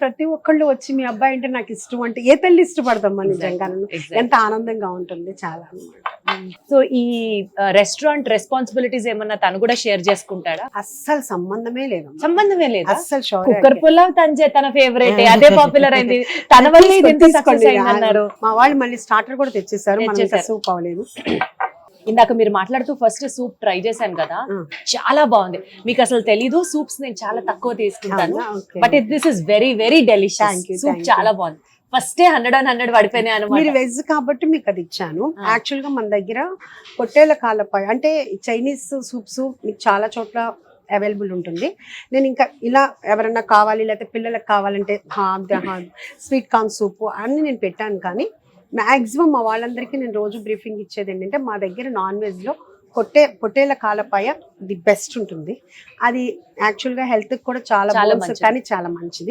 ప్రతి ఒక్కళ్ళు వచ్చి మీ అబ్బాయి అంటే నాకు ఇష్టం అంటే ఏ తల్లి ఇష్టపడతామ్మా నిజంగా. ఎంత ఆనందంగా ఉంటుంది చాలా అన్నమాట. సో ఈ రెస్టారెంట్ రెస్పాన్సిబిలిటీస్ ఏమన్నా తను కూడా షేర్ చేసుకుంటాడా? అస్సలు సంబంధమే లేదు, సంబంధమే లేదా? అస్సలు కుక్కర్ పులావ్ తన ఫేవరెట్, అదే పాపులర్ అయింది. తన వల్ల ఇది ఎంత సక్సెస్ అయిందన్నారు. మా వాళ్ళు మళ్ళీ స్టార్టర్ కూడా తెచ్చేసారు, సూప్ అవ్వలేదు. ఇందాక మీరు మాట్లాడుతూ ఫస్ట్ సూప్ ట్రై చేశాను కదా, చాలా బాగుంది. మీకు అసలు తెలీదు, సూప్స్ నేను చాలా తక్కువ తీసుకుంటాను, but this is very very delicious. Soup చాలా బాగుంది. ఫస్టే 100 పడిపోయినాయి అనమాట. మీరు వెజ్ కాబట్టి మీకు అది ఇచ్చాను. యాక్చువల్ గా మన దగ్గర పొట్టేళ్ల కాలపై అంటే చైనీస్ సూప్స్ మీకు చాలా చోట్ల అవైలబుల్ ఉంటుంది. నేను ఇంకా ఇలా ఎవరైనా కావాలి లేకపోతే పిల్లలకు కావాలంటే స్వీట్ కార్న్ సూప్ అన్ని నేను పెట్టాను. కానీ మ్యాక్సిమం మా వాళ్ళందరికీ నేను రోజు బ్రీఫింగ్ ఇచ్చేది ఏంటంటే మా దగ్గర నాన్ వెజ్లో పొట్టేళ్ల కాలపాయ ది బెస్ట్ ఉంటుంది. అది యాక్చువల్గా హెల్త్కి కూడా చాలా కానీ చాలా మంచిది.